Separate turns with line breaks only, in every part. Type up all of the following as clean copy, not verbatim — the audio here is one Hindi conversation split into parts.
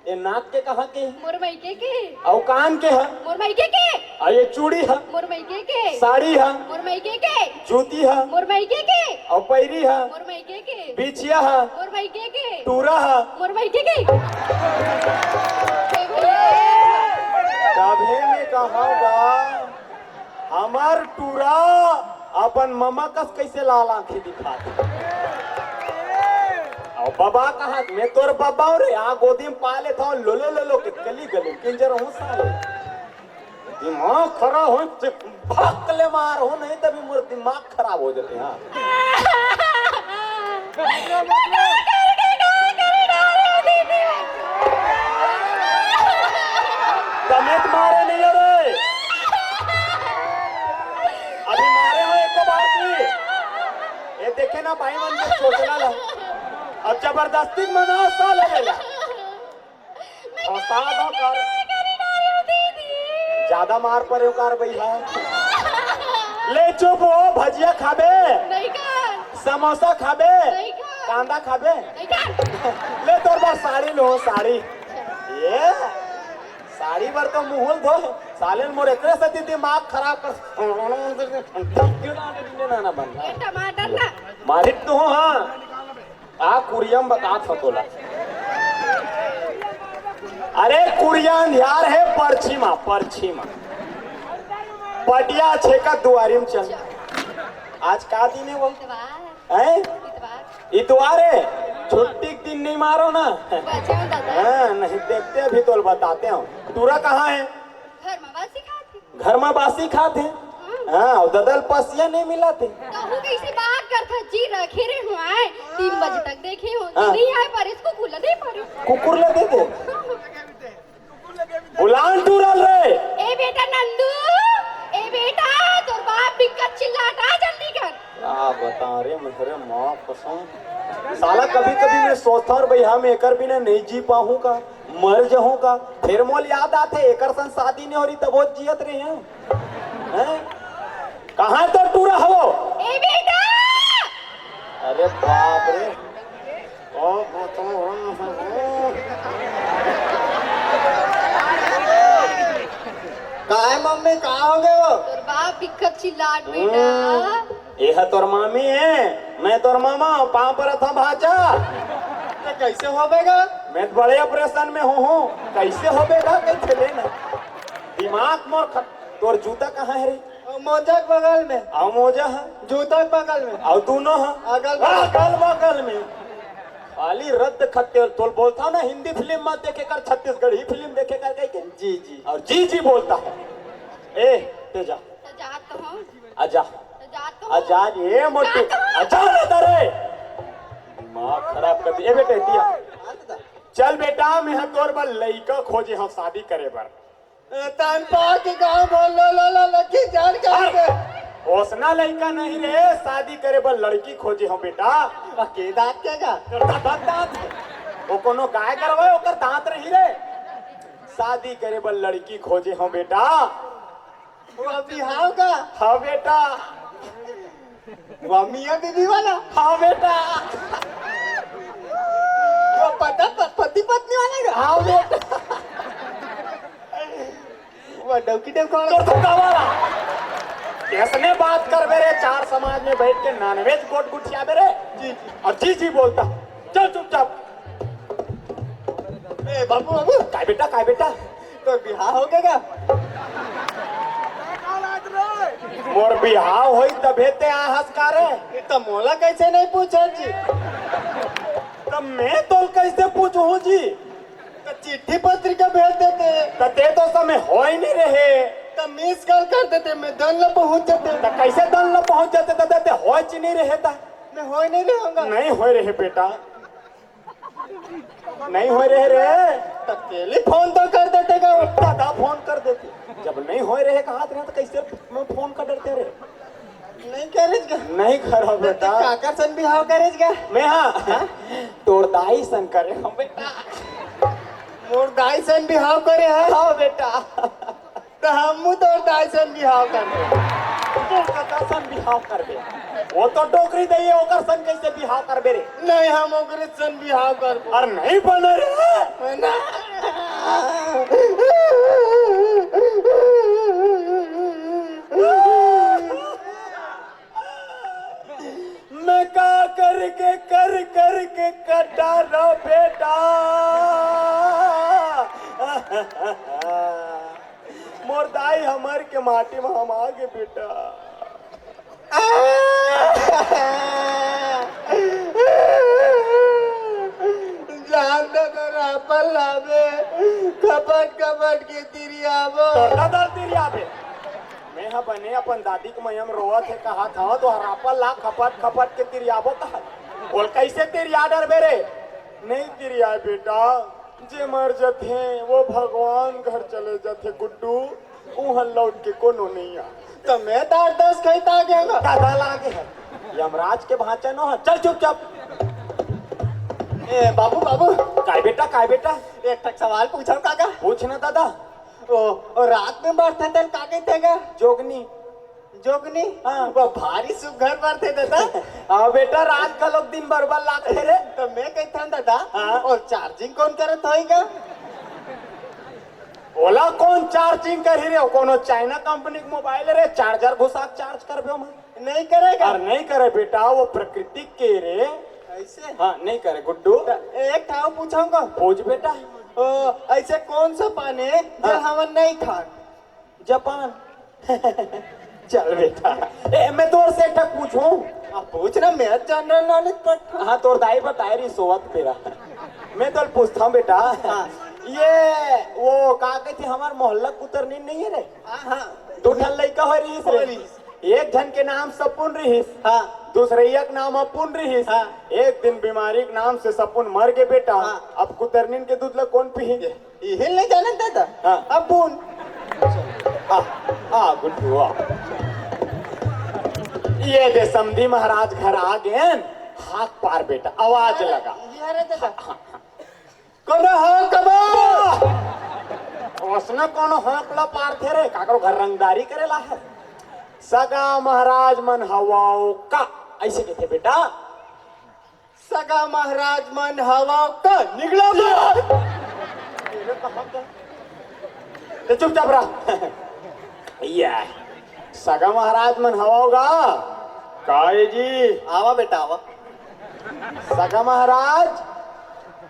ये नाक के कहाँ के
मोर मायके के
और कान के है
मोर मायके के
और ये चूड़ी है
मोर मायके के
साड़ी है
मोर मायके के
जूती है
मोर मायके के
और पैरी है
मोर मायके के
बिछिया है
मोर मायके के
टूरा है
मोर मायके के
कभी में कहूँगा हमार टूरा अपन ममा कस कैसे लाल आंखें दिखाते और बाबा कहा मैं तोर बाबा रे यहाँ गोदी में पाले था लोलो लोलो के गली गली किंजर हूँ साले दिमाग खराब हो भाग ले मार हो नहीं तभी मेरा दिमाग खराब हो जाते हैं तमेत मारे नहीं रे अभी मारे हो एक बार की ये देखे ना भाई मन के सोचना ला अब जबरदस्ती मनाओ साल लगेगा और साथ हो कर ज्यादा मार पर कार भैया ले चुप हो भजिया खाबे
नहीं कर
समोसा खाबे
नहीं कर
कांदा खाबे
नहीं कर
ले तोर बार साड़ी लो साड़ी ये साड़ी पर तो मुहल धो साले मोर एकरे से दिमाग खराब कर ना बन
ये टमाटर ना
मालिक तो हाँ आ कुरियम बता था तोला अरे कुरियन यार है परछीमा पटिया छेका दुआरी में चल आज का दिन है वो हैं इतवार है छुट्टी के दिन नहीं मारो ना हाँ नहीं देखते अभी तो बताते हो टूरा कहाँ है घर में बासी खाते हाँ ददल पसिया नहीं मिला थे
कैसे बात करता जी रखे रे हुआ है 3 बजे तक देखे हो नहीं आए पर इसको खुला नहीं पारे
कुकुर लगे थे बुलान टूरल रे
ए बेटा नंदू ए बेटा तोर बाप दिक्कत चिल्लाता जल्दी कर
क्या बता रे मेरे माँ कसम साला कभी कभी मैं सोचता हूँ भाई हम एकर बिना नहीं जी पाऊंगा मर जाऊंगा फिर मोल याद आते एकर सन शादी नहीं हो रही तब वो जियत रहे हैं कहाँ तो टूरा हो
ए बेटा
अरे बाप रे काहे मम्मी कहाँ हो गए हो
तोर बाप दिक्कत चिल्लात बेटा
यह तोर मामी है मैं तोर मामा पाँव पर था भाचा कैसे होबेगा मैं तो बड़े ऑपरेशन में हूँ कैसे होबेगा कैसे लेना दिमाग मोर तोर जूता कहाँ है रे
मोजा के बगल में
और मोजा है
जूता के बगल में
और दोनों है अगल बगल में खाली रद्द खत्ते तो बोलता ना हिंदी फिल्म मत देखे कर छत्तीसगढ़ी फिल्म देखे कर गई
जी जी
और जी जी बोलता है ए ते जा
जात हो
आजा
जात हो
आजा ये मोटू आजा ना तरे माँ खराब कर दी ए बेटे दिया चल बेटा मैं तोर बल लइका खोजे हम शादी करे बर
तान पा के गांव बोल लो लकी जान के
ओसना लइका नहीं रे शादी करे बर लड़की खोजे हम बेटा
के दांत के का
दांत वो कोनो गाय करवाए ओकर दांत रही रे शादी करे बर लड़की खोजे हम बेटा
वो बिहाव का
हाँ बेटा
वो मियां बीबी वाला
हाँ बेटा
वो पति पत्नी वाला का
हाँ बेटा
वो डौकी डब कौन
तो वाला कैसने बात कर मेरे चार समाज में बैठ के नॉनवेज कोट गुटिया मेरे
जी
और जी जी बोलता चल चुपचाप
ए बाबू
काय बेटा
तो बिहाव हो गया
मोर बिहाव होई तबे ते आ हंसकारे
तो मोला कैसे नहीं पूछा जी
तब मैं तो कैसे पूछूं जी
तो चिट्ठी पत्रिका भेज देते
ते तो समय हो ही नहीं रहे
तो मिस कॉल कर देते मैं दन लो पहुंच जाते
तो कैसे दल न पहुंच जाते तब ते हो ही नहीं रहे था
मैं हो नहीं रहूंगा
नहीं हो रहे बेटा नहीं हो रहे रे
तो टेलीफोन तो कर देते का
दादा फोन कर देते जब नहीं हो रहे कहा तो कैसे फोन कर देते रे
नहीं करेगा
नहीं करो बेटा
काका सन बिहाव करेगा
मैं हाँ तोर दाई सन करे हम बेटा
मोर दाई सन बिहाव करे है
हाँ बेटा
तो हम तोर दाई सन बिहाव करे
तो सन बिहाव कर दे वो तो टोकरी दे ओकर सन कैसे बिहाव कर बे रे
नहीं हम ओकरे सन बिहाव कर
और नहीं बन रे
ना
मैं का करके कटा रो बेटा। मोर दाई हमर के माटी में हम आगे बेटा।
जान दे रापल लावे कपट कपट के तिरियावो।
तोड़ा दर तिरिया बे। मैं हा बने अपन दादी के मयम रोवत है कहा था तो हरापल ला खपट खपट के तिरियाबो कहा। बोल कैसे तिरिया डर बेरे? नहीं तिरिया बेटा, जे मर जाते वो भगवान घर चले जाते गुड्डू, उहन लौट के कोनो नहीं आ।
तो मैं तो 10 कहता गया
दादा लागे है यमराज के भांचा न हो। चल चुपचाप।
ए बाबू बाबू
काय बेटा
एक तक सवाल पूछो काका।
पूछ ना दादा।
ओ रात में बढ़ते थे का कहते गा?
जोगनी
जोगनी।
हाँ।
वो भारी सुघर बढ़ते दादा।
हाँ बेटा, रात का लोग दिन भर लाते रे।
तो मैं कहता दादा।
हाँ।
और चार्जिंग कौन करत होएगा?
ओला कौन चार्जिंग कर ही रे? कोनो चाइना कंपनी के मोबाइल रे, चार्जर घुसा चार्ज कर बे मैं।
नहीं करेगा।
और नहीं करे बेटा, वो प्रकृति के रे।
ऐसे
हाँ नहीं करे गुड्डू।
एक ठाव पूछूंगा।
पूछ बेटा।
ऐसे कौन सा पानी जो हम नहीं खा?
जापान। चल बेटा, ए मैं तोर से एक पूछूं।
आप पूछ रहा, मैं जनरल नॉलेज पढ़ता।
हाँ तोर दाई बताए रही सोवत तेरा। मैं तो पूछता हूँ बेटा।
हाँ।
ये वो का कहती हमार मोहल्ला कुतरनी नहीं है रे?
हाँ।
दो ठन लड़का हो रही रे। एक जन के नाम सपुन रहीस।
हाँ।
दूसरे एक नाम अपुन रहीस।
हाँ।
एक दिन बीमारी के नाम से सपुन मर गए बेटा।
हाँ।
अब कुतरनीन के दूध ला कौन पी?
यही नहीं जाने दादा।
हाँ।
अब बून।
गुड्डू ये दे समधी महाराज घर आ गए। हाथ पार बेटा, आवाज लगा।
ये रे दादा। कोनो हाँ कबो।
उसने कोनो हकला पार थे रे, काकरो घर रंगदारी करेला है। सगा महाराज मन हवाओ का ऐसे कहते बेटा।
सगा महाराज मन हवा का निकला
तो चुपचाप रहा। ये सगा महाराज मन हवाओगा काहे जी?
आवा बेटा आवा।
सगा महाराज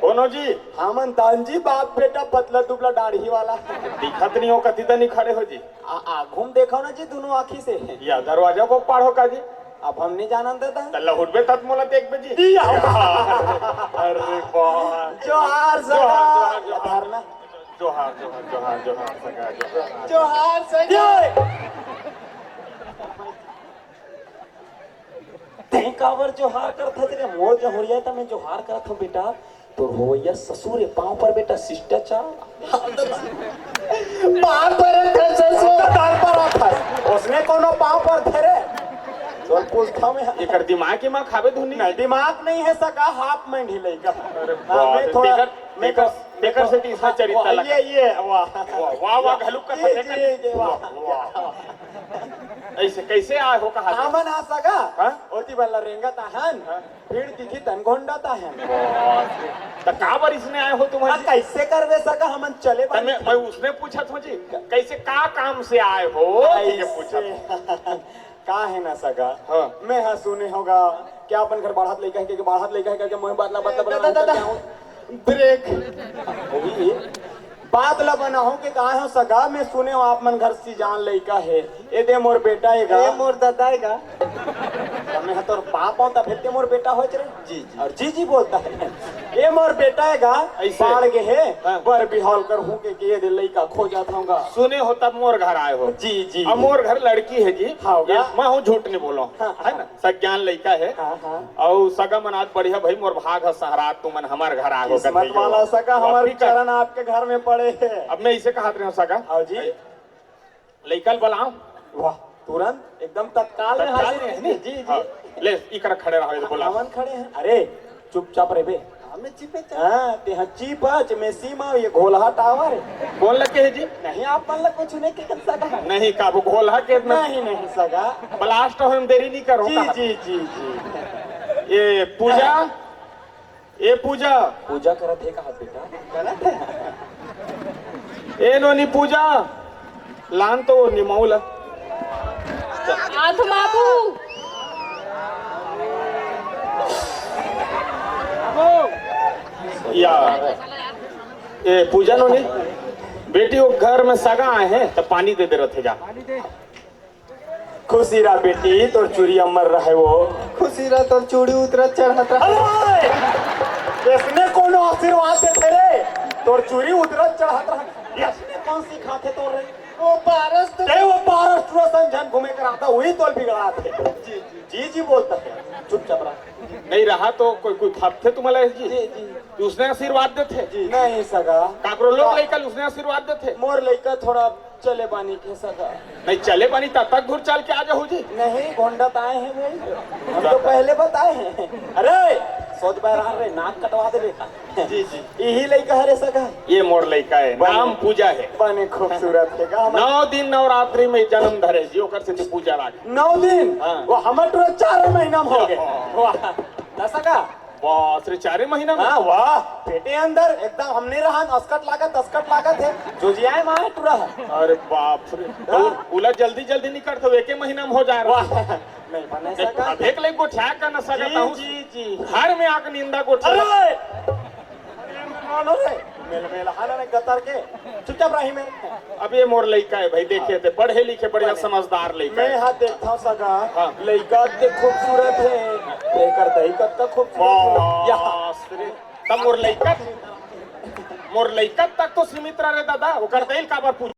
कोनो जी? हमन दानजी बाप बेटा, पतला दुबला दाढ़ी वाला।
दिखत नहीं हो कति नहीं खड़े हो जी।
घूम देखो ना जी दोनों आँखी से।
या दरवाजा को पार हो का जी?
अब हम नहीं जानन देता।
तल्ला हुडबे तत मोला देख बजी। अरे वाह।
जोहार सगा। धरना।
जोहार जोहार जोहार जोहार सगा जोहार।
जोहार सगा।
तें कावर जोहार करता तेरे मोर जहुरिया था मैं जोहार करता हूँ बेटा। तो होया ससुर पांव पर बेटा शिष्टाचार।
पाँव पर ससुर
दाल पर था। उसने कोनो पांव पर थे रे। तो पूछता मैं
एकर दिमाग की मां खावे धुनी।
नहीं दिमाग नहीं है सका, हाफ में ढिलाई का।
अरे
मैं थोड़ा
बेकर से तीसरा चरित्र लगा।
ये वाह
वाह वाह घलुक का
ये
वाह। ऐसे कैसे आए हो कहा?
आमन आ सका।
हाँ?
ओती बल्ला रेंगा ताहन। भीड़ दिखी तन घोंडा ताहन।
तो का बार इसने आए हो तुम्हारे?
कैसे करवे सका हमन चले बा।
मैं उसने पूछा था जी कैसे का काम से आए हो? ये पूछा
का है ना सगा।
हाँ।
मैं हाँ सुने होगा क्या अपन घर बाढ़त लेकर है कि बाढ़त लेकर है करके मैं बात ला
ब्रेक।
बात ला बना हूँ कि कहा है सगा। मैं सुने हो आप मन घर सी जान लड़का है। ए दे मोर बेटा है
ये मोर दादा है
मैं हाँ तोर बाप हूँ तब हेते मोर बेटा हो रे।
जी
और जी बोलता है ये मोर बेटा है
ऐसे?
बाढ़ के है।
हाँ।
बर बिहाल कर हूँ कि ये दे लड़का खो जाता हूँ।
सुने हो तब मोर घर आए हो?
जी
अब मोर घर लड़की है जी।
हाँ,
ये मैं हूँ झूठ नहीं बोलो।
हाँ,
है ना सज्ञान लड़का है।
हाँ हाँ।
और सगा मनात बढ़िया भाई मोर भाग है सहारा तुमन हमार घर आ गो।
किस्मत वाला सगा हमारे चरण आपके घर में पड़े है।
अब मैं इसे कहा रहे हो सगा।
हाँ जी।
लड़का बुलाओ।
वाह तुरंत एकदम तत्काल में हाजिर है। जी जी
हाँ, ले इकर खड़े रहो बोला।
हमन खड़े हैं। अरे चुपचाप रे बे।
हमें चिपे
हाँ ते हच्ची पच में सीमा ये घोलहा टावर
बोल लगे है जी?
नहीं आप मन लग कुछ नहीं कह सका।
नहीं काबू घोला के
नहीं सगा।
ब्लास्ट हो देरी नहीं करो।
जी जी जी जी।
ये पूजा ये पूजा
पूजा करत है कहा बेटा?
गलत है।
ए नोनी पूजा लहान तो निमाऊला
आथ बाबू
या ए पूजा नोनी बेटी वो घर में सगा आए हैं तो पानी दे रहे थे जा
खुशी रहा बेटी तोर चूड़ी अमर रहे वो
खुशी रहा तो चूड़ी उतरत चढ़त रहा
अरे इसने कौन आशीर्वाद देते रे तोर चूड़ी उतरत चढ़ात रहा इसने कौन सिखाते तोर रे
वो पारस तो
ते वो महाराष्ट्र समझन घूमे कर आता वही तोल बिगड़ा थे जी जी बोलता है चुपचाप रहा
नहीं रहा तो कोई थे तुम्हारा जी जी उसने आशीर्वाद देते
जी नहीं सगा
काकरो लोग लेकर उसने आशीर्वाद देते
मोर लड़का थोड़ा चले पानी के सगा
नहीं चले पानी तब तक घुर चाल के आ जाओ जी
नहीं गोंडत आए हैं भाई हम तो पहले बताए हैं अरे सोच बहरान रे नाक कटवा दे बेटा
जी जी
यही लड़का है रे सगा
ये मोर लड़का है नाम पूजा है
बने खूबसूरत है का
9 दिन नवरात्रि में जन्म धरे जी ओकर से पूजा राख
9 दिन
हाँ।
वो हमर तो 4 महीना में हो गए वाह दसका
बस रे 4 महीना में
हाँ वाह पेटे अंदर एकदम हमने रहा अस्कट लागत है जो जियाए माए टूरा
अरे बाप रे तो उला जल्दी जल्दी निकल तो एक महीना में हो जा रहा
वाह नहीं बने सका
अब एक लाइक को ठा का न सकता हूँ
जी जी
घर में आकर निंदा को ठा
अरे मानो रे मेल हाल ने गतर के चुपचाप रही मैं
अब ये मोर लड़का है भाई देखे थे पढ़े लिखे बढ़िया समझदार लड़का
मैं
है
हाथ देखता हूँ सगा
हाँ।
लड़का ते खूबसूरत है देखकर दही कत्ता खूबसूरत है यहाँ
बस रे तब मोर लड़का तक तो सीमित रहे दादा वो करते ही काबर पूछ